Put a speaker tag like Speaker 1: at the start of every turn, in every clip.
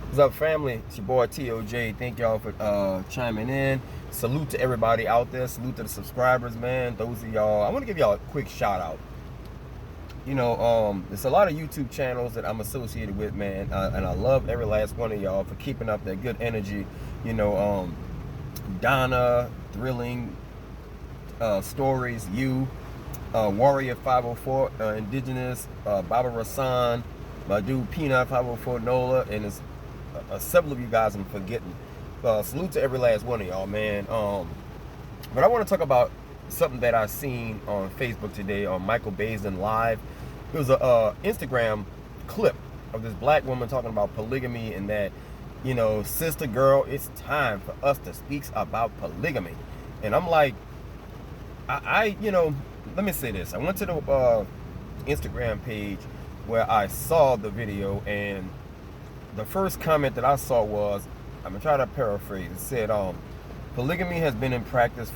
Speaker 1: What's up, family? It's your boy TOJ. Thank y'all for chiming in. Salute to everybody out there. Salute to the subscribers, man. Those of y'all, I want to give y'all a quick shout out. There's a lot of YouTube channels that I'm associated with, man, and I love every last one of y'all for keeping up that good energy. Donna, Thrilling Stories, Warrior 504, Indigenous, Baba Rasan, my dude Peanut 504 Nola, and it's several of you guys I'm forgetting. Salute to every last one of y'all, man. But I want to talk about something that I seen on Facebook today on Michael Basin Live. It was a Instagram clip of this black woman talking about polygamy and that, sister girl, it's time for us to speak about polygamy. And I'm like, let me say this. I went to the Instagram page where I saw the video, and the first comment that I saw was, I'm gonna try to paraphrase. It said, polygamy has been in practice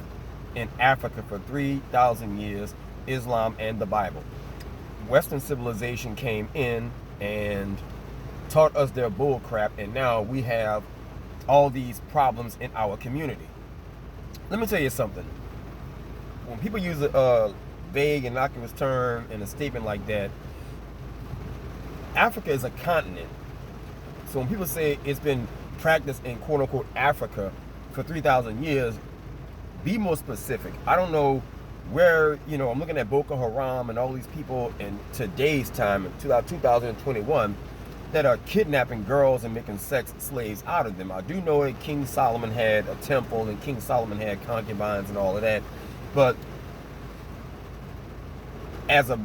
Speaker 1: in Africa for 3,000 years, Islam and the Bible. Western civilization came in and taught us their bull crap, and now we have all these problems in our community. Let me tell you something. When people use a vague, innocuous term in a statement like that, Africa is a continent. So when people say it's been practiced in quote unquote Africa for 3,000 years, be more specific. I don't know where, I'm looking at Boko Haram and all these people in today's time, in 2021, that are kidnapping girls and making sex slaves out of them. I do know that King Solomon had a temple and King Solomon had concubines and all of that. But as a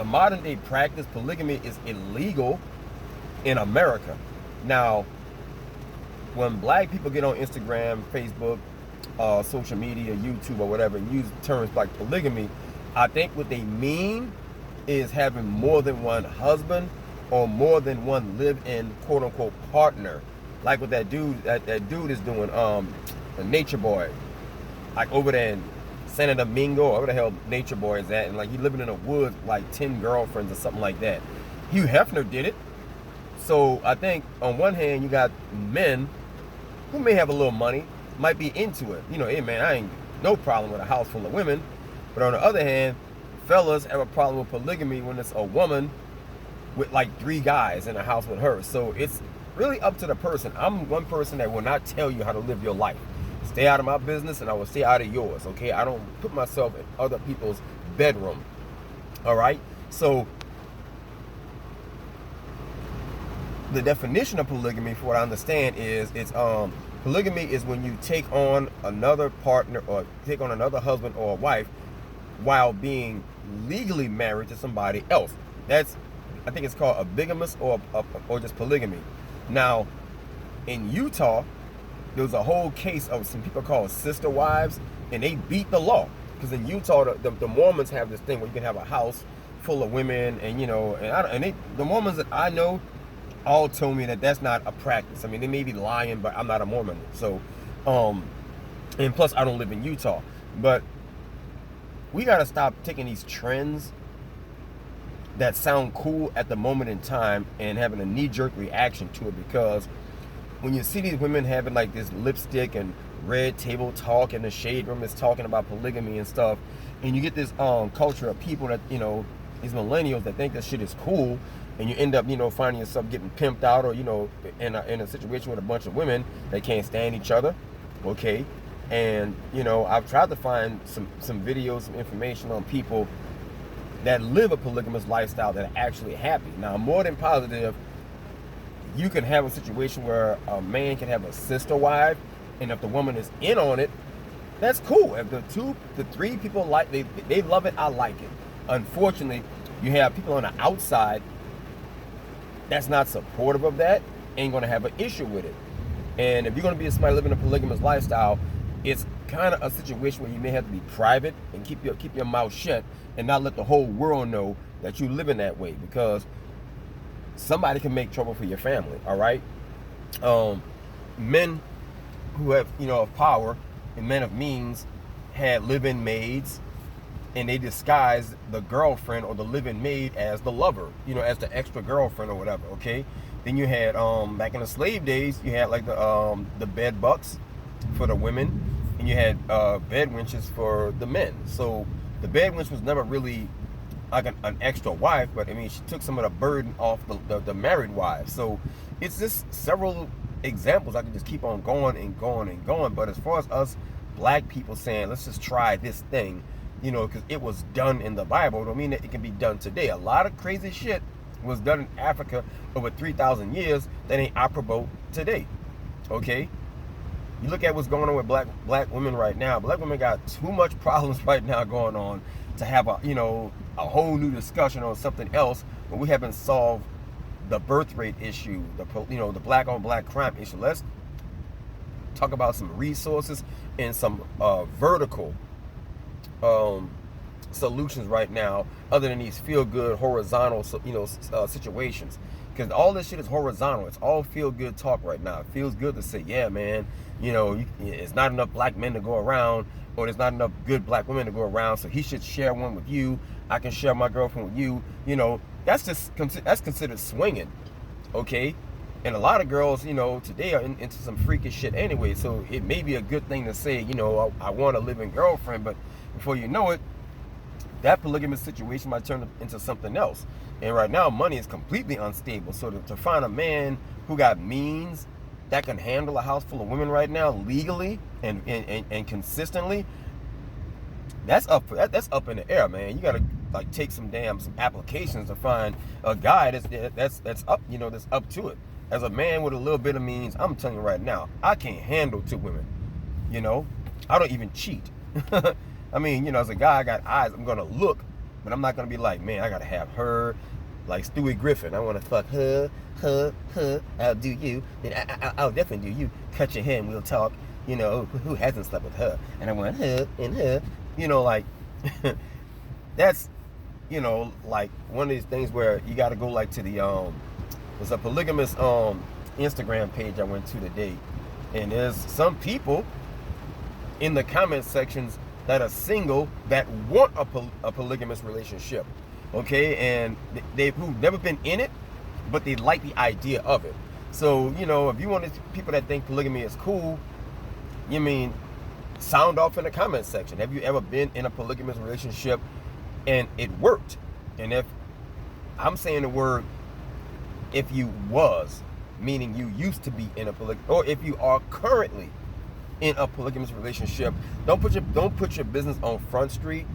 Speaker 1: modern day practice, polygamy is illegal in America. Now, when black people get on Instagram, Facebook, social media, YouTube, or whatever, and use terms like polygamy, I think what they mean is having more than one husband or more than one live-in quote-unquote partner, like what that dude is doing, the Nature Boy, like over there in Santo Domingo, or where the hell Nature Boy is at, and like he living in a woods with like 10 girlfriends or something like that. Hugh Hefner did it. So I think on one hand you got men who may have a little money, might be into it. Hey man, I ain't no problem with a house full of women. But on the other hand, fellas have a problem with polygamy when it's a woman with like 3 guys in a house with her. So it's really up to the person. I'm one person that will not tell you how to live your life. Stay out of my business and I will stay out of yours, okay? I don't put myself in other people's bedroom, all right? So the definition of polygamy, for what I understand, is polygamy is when you take on another partner or take on another husband or wife while being legally married to somebody else. I think it's called a bigamous or just polygamy. Now, in Utah, there was a whole case of some people called sister wives, and they beat the law. Because in Utah, the Mormons have this thing where you can have a house full of women, and the Mormons that I know all told me that that's not a practice. I mean, they may be lying, but I'm not a Mormon. So, and plus I don't live in Utah. But we got to stop taking these trends that sound cool at the moment in time and having a knee-jerk reaction to it, because when you see these women having like this lipstick and red table talk in the shade room is talking about polygamy and stuff, and you get this culture of people that, these millennials that think that shit is cool, and you end up, finding yourself getting pimped out, or, in a situation with a bunch of women that can't stand each other, okay? And, I've tried to find some videos, some information on people that live a polygamous lifestyle that are actually happy. Now, I'm more than positive you can have a situation where a man can have a sister wife, and if the woman is in on it, that's cool. If the 3 people they love it, I like it. Unfortunately, you have people on the outside that's not supportive of that, ain't gonna have an issue with it. And if you're gonna be somebody living a polygamous lifestyle, it's kind of a situation where you may have to be private and keep your mouth shut and not let the whole world know that you live in that way, because somebody can make trouble for your family, all right? Men who have, of power and men of means had live-in maids, and they disguise the girlfriend or the live-in maid as the lover, as the extra girlfriend or whatever, okay? Then you had back in the slave days, you had like the bed bucks for the women, and you had bed wenches for the men. So the bed wench was never really like an extra wife, but I mean, she took some of the burden off the married wives. So it's just several examples. I could just keep on going and going and going. But as far as us black people saying, let's just try this thing, you know, because it was done in the Bible, don't mean that it can be done today. A lot of crazy shit was done in Africa over 3,000 years that ain't operable today. Okay? You look at what's going on with black women right now. Black women got too much problems right now going on to have a whole new discussion on something else when we haven't solved the birth rate issue, the black on black crime issue. Let's talk about some resources and some vertical solutions right now, other than these feel-good horizontal situations, because all this shit is horizontal. It's all feel-good talk right now. It feels good to say, yeah, man, it's not enough black men to go around, or there's not enough good black women to go around, so he should share one with you. I can share my girlfriend with you. That's considered swinging, okay? And a lot of girls, today are into some freakish shit anyway, so it may be a good thing to say, I want a living girlfriend, but before you know it, that polygamous situation might turn into something else. And right now, money is completely unstable. So to find a man who got means that can handle a house full of women right now legally and consistently, that's up in the air, man. You gotta take some applications to find a guy that's up, that's up to it. As a man with a little bit of means, I'm telling you right now, I can't handle 2 women. I don't even cheat. I mean, as a guy, I got eyes. I'm gonna look, but I'm not gonna be like, man, I gotta have her, like Stewie Griffin. I want to fuck her. I'll do you. Then I'll definitely do you. Cut your hair and we'll talk. Who hasn't slept with her? And I want her and her. That's, like one of these things where you got to go to the there's a polygamous Instagram page I went to today, and there's some people in the comment sections that are single that want a polygamous relationship, okay, and who've never been in it, but they like the idea of it. So if you want people that think polygamy is cool, sound off in the comment section. Have you ever been in a polygamous relationship and it worked? And if I'm saying the word, if you was, meaning you used to be in a or if you are currently in a polygamous relationship, don't put your business on Front Street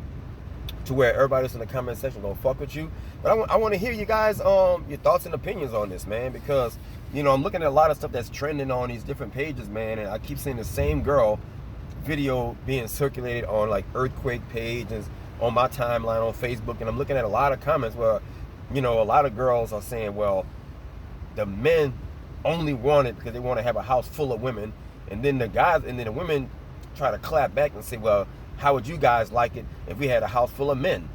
Speaker 1: to where everybody's in the comment section gonna fuck with you. But I want to hear you guys your thoughts and opinions on this, man, because I'm looking at a lot of stuff that's trending on these different pages, man, and I keep seeing the same girl video being circulated on earthquake pages on my timeline on Facebook, and I'm looking at a lot of comments where a lot of girls are saying, well, the men only want it because they want to have a house full of women. And then the women try to clap back and say, well, how would you guys like it if we had a house full of men?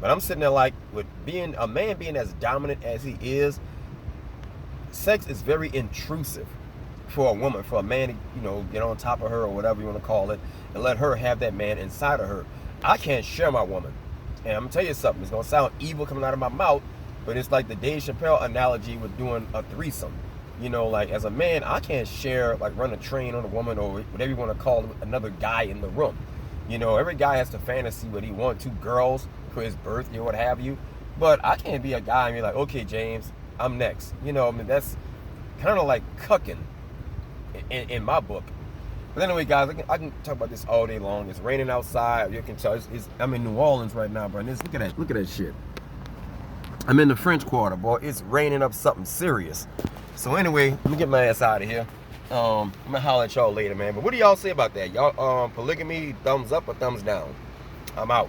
Speaker 1: But I'm sitting there with being a man being as dominant as he is, sex is very intrusive for a woman, for a man to, get on top of her or whatever you want to call it, and let her have that man inside of her. I can't share my woman. And I'm going to tell you something. It's going to sound evil coming out of my mouth, but it's like the Dave Chappelle analogy with doing a threesome. As a man, I can't share, run a train on a woman or whatever you want to call it, another guy in the room. Every guy has to fantasy what he wants, 2 girls for his birthday or what have you. But I can't be a guy and be like, okay, James, I'm next. That's kind of like cucking in my book. But anyway, guys, I can talk about this all day long. It's raining outside. You can tell I'm in New Orleans right now, bro. Look at that shit. I'm in the French Quarter, boy. It's raining up something serious. So anyway, let me get my ass out of here. I'm gonna holler at y'all later, man. But what do y'all say about that? Y'all polygamy, thumbs up or thumbs down? I'm out.